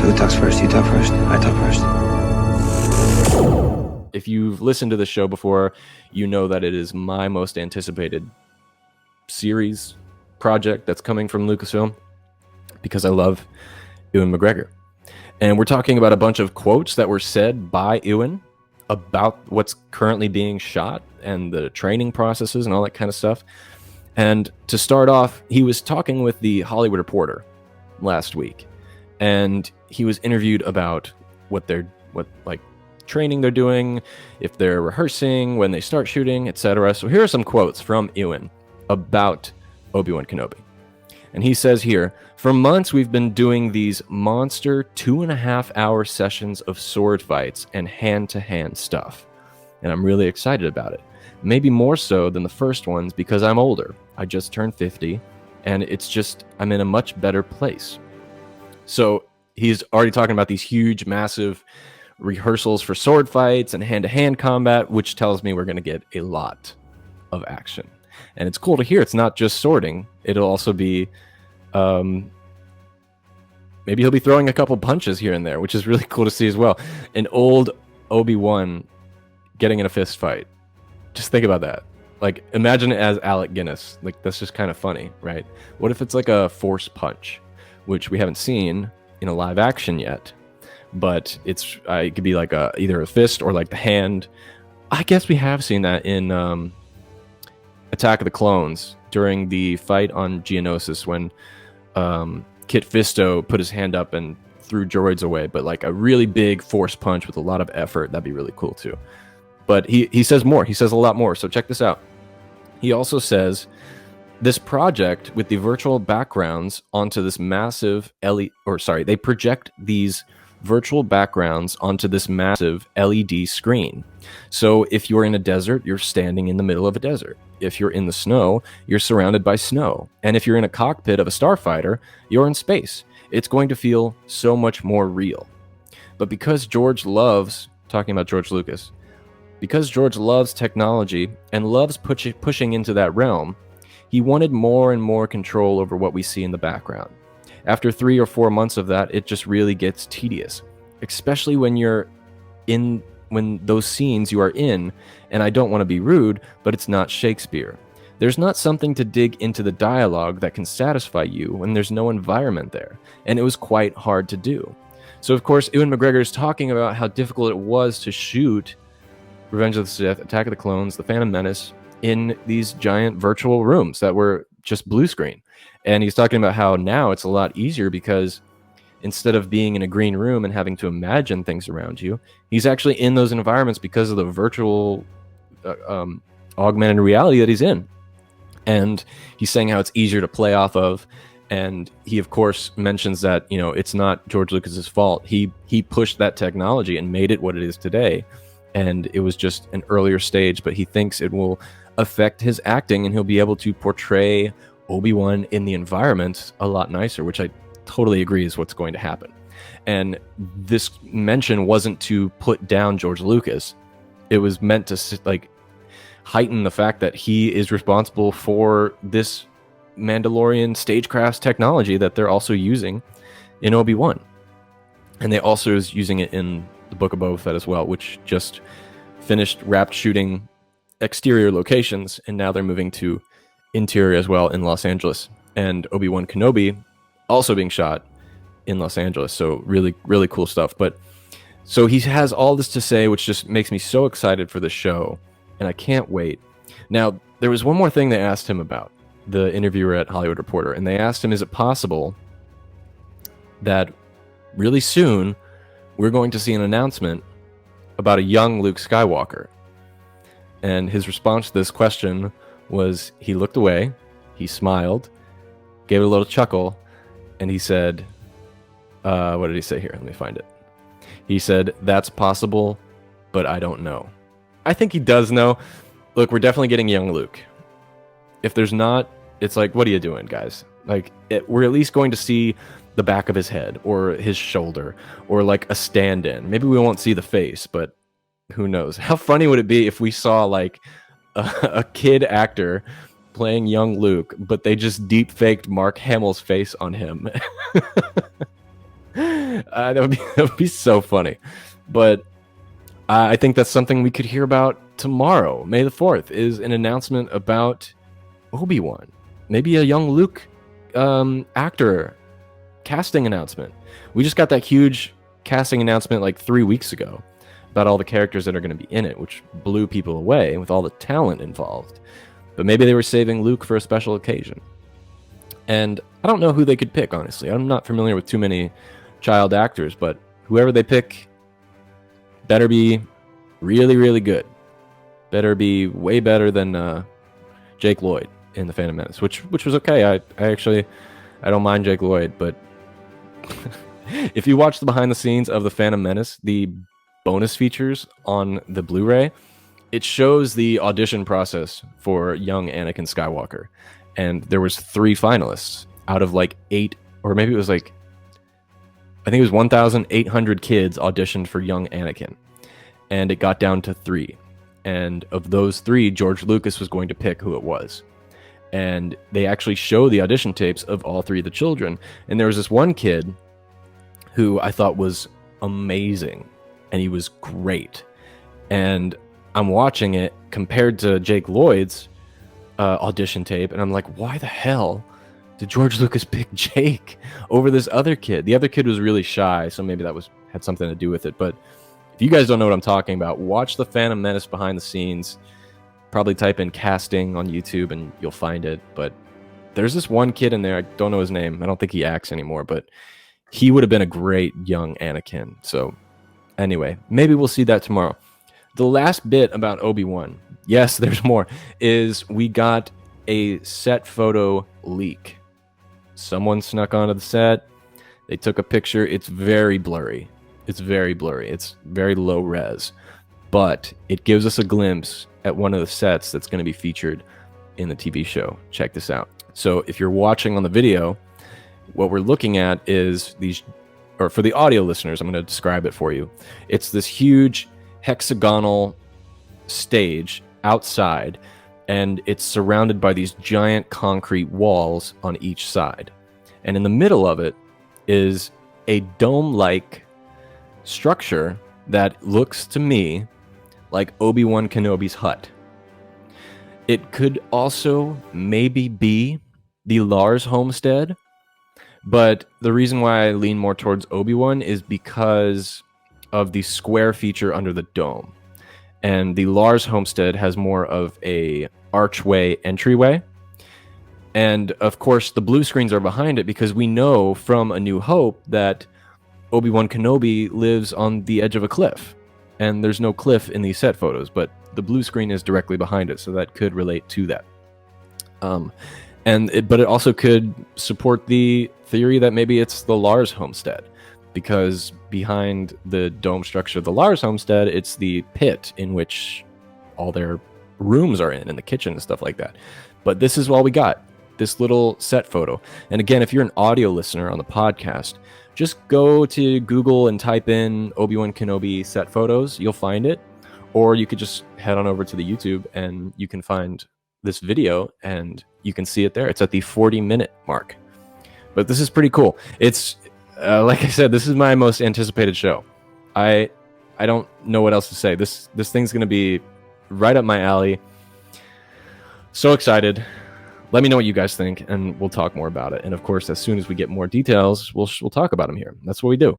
Who talks first? You talk first? I talk first. If you've listened to the show before, you know that it is my most anticipated series project that's coming from Lucasfilm because I love Ewan McGregor. And we're talking about a bunch of quotes that were said by Ewan about what's currently being shot and the training processes and all that kind of stuff. And to start off, he was talking with the Hollywood Reporter last week, and he was interviewed about what training they're doing, if they're rehearsing, when they start shooting, etc. So here are some quotes from Ewan about Obi-Wan Kenobi. And he says here, "For months we've been doing these monster 2.5-hour sessions of sword fights and hand-to-hand stuff. And I'm really excited about it. Maybe more so than the first ones because I'm older. I just turned 50, and it's just, I'm in a much better place." So he's already talking about these huge, massive rehearsals for sword fights and hand-to-hand combat, which tells me we're going to get a lot of action. And it's cool to hear it's not just swording. It'll also be, maybe he'll be throwing a couple punches here and there, which is really cool to see as well. An old Obi-Wan getting in a fist fight. Just think about that. Like, imagine it as Alec Guinness. Like, that's just kind of funny, right? What if it's like a force punch, which we haven't seen in a live action yet, but it could be like either a fist or like the hand. I guess we have seen that in Attack of the Clones during the fight on Geonosis when Kit Fisto put his hand up and threw droids away, but like a really big force punch with a lot of effort. That'd be really cool too. But he says more. He says a lot more. So check this out. He also says, this project with the virtual backgrounds onto this massive they project these virtual backgrounds onto this massive LED screen. So if you're in a desert, you're standing in the middle of a desert. If you're in the snow, you're surrounded by snow. And if you're in a cockpit of a starfighter, you're in space. It's going to feel so much more real. But because George Lucas, because George loves technology and loves pushing into that realm, he wanted more and more control over what we see in the background. After 3 or 4 months of that, it just really gets tedious, especially when those scenes you are in, and I don't want to be rude, but it's not Shakespeare. There's not something to dig into the dialogue that can satisfy you when there's no environment there, and it was quite hard to do. So of course, Ewan McGregor is talking about how difficult it was to shoot Revenge of the Sith, Attack of the Clones, The Phantom Menace in these giant virtual rooms that were just blue screen. And he's talking about how now it's a lot easier because instead of being in a green room and having to imagine things around you, he's actually in those environments because of the virtual augmented reality that he's in. And he's saying how it's easier to play off of. And he, of course, mentions that, it's not George Lucas's fault. He pushed that technology and made it what it is today. And it was just an earlier stage, but he thinks it will affect his acting and he'll be able to portray Obi-Wan in the environment a lot nicer, which I totally agree is what's going to happen. And this mention wasn't to put down George Lucas. It was meant to heighten the fact that he is responsible for this Mandalorian stagecraft technology that they're also using in Obi-Wan. And they also is using it in the Book of Boba Fett as well, which just finished wrapped shooting exterior locations, and now they're moving to interior as well in Los Angeles. And Obi-Wan Kenobi also being shot in Los Angeles. So really, really cool stuff. But so he has all this to say, which just makes me so excited for the show, and I can't wait. Now, there was one more thing they asked him about, the interviewer at Hollywood Reporter, and they asked him, is it possible that really soon we're going to see an announcement about a young Luke Skywalker? And his response to this question was, he looked away, he smiled, gave it a little chuckle, and he said, what did he say here? Let me find it. He said, that's possible, but I don't know. I think he does know. Look, we're definitely getting young Luke. If there's not, it's like, what are you doing, guys? Like, we're at least going to see the back of his head or his shoulder or like a stand-in. Maybe we won't see the face, but who knows? How funny would it be if we saw like a kid actor playing young Luke, but they just deep faked Mark Hamill's face on him? That would be so funny. But I think that's something we could hear about tomorrow. May the 4th is an announcement about Obi-Wan. Maybe a young Luke actor casting announcement. We just got that huge casting announcement like 3 weeks ago about all the characters that are going to be in it, which blew people away with all the talent involved. But maybe they were saving Luke for a special occasion. And I don't know who they could pick, honestly. I'm not familiar with too many child actors, but whoever they pick better be really, really good. Better be way better than Jake Lloyd in The Phantom Menace, which was okay. I don't mind Jake Lloyd, but if you watch the behind the scenes of The Phantom Menace, the bonus features on the Blu-ray, it shows the audition process for young Anakin Skywalker. And there was 3 finalists out of like 8, or maybe it was like, I think it was 1,800 kids auditioned for young Anakin. And it got down to 3. And of those 3, George Lucas was going to pick who it was. And they actually show the audition tapes of all 3 of the children. And there was this one kid who I thought was amazing. And he was great. And I'm watching it compared to Jake Lloyd's audition tape, and I'm like, why the hell did George Lucas pick Jake over this other kid? The other kid was really shy, so maybe that had something to do with it. But if you guys don't know what I'm talking about, watch The Phantom Menace behind the scenes. Probably type in casting on YouTube and you'll find it. But there's this one kid in there, I don't know his name, I don't think he acts anymore, but he would have been a great young Anakin. So anyway, maybe we'll see that tomorrow. The last bit about Obi-Wan, yes, there's more, is we got a set photo leak. Someone snuck onto the set. They took a picture. It's very blurry. It's very low res. But it gives us a glimpse at one of the sets that's going to be featured in the TV show. Check this out. So if you're watching on the video, what we're looking at is these, or for the audio listeners, I'm going to describe it for you. It's this huge hexagonal stage outside, and it's surrounded by these giant concrete walls on each side. And in the middle of it is a dome-like structure that looks to me like Obi-Wan Kenobi's hut. It could also maybe be the Lars homestead, but the reason why I lean more towards Obi-Wan is because of the square feature under the dome. And the Lars homestead has more of a archway entryway. And of course, the blue screens are behind it because we know from A New Hope that Obi-Wan Kenobi lives on the edge of a cliff. And there's no cliff in these set photos, but the blue screen is directly behind it, so that could relate to that. But it also could support the theory that maybe it's the Lars homestead, because behind the dome structure of the Lars homestead, it's the pit in which all their rooms are in, and the kitchen and stuff like that. But this is all we got, this little set photo. And again, if you're an audio listener on the podcast, just go to Google and type in Obi-Wan Kenobi set photos. You'll find it. Or you could just head on over to the YouTube and you can find this video and you can see it there. It's at the 40-minute mark. But this is pretty cool. It's, like I said, this is my most anticipated show. I don't know what else to say. This thing's going to be right up my alley. So excited. Let me know what you guys think, and we'll talk more about it. And of course, as soon as we get more details, we'll talk about them here. That's what we do.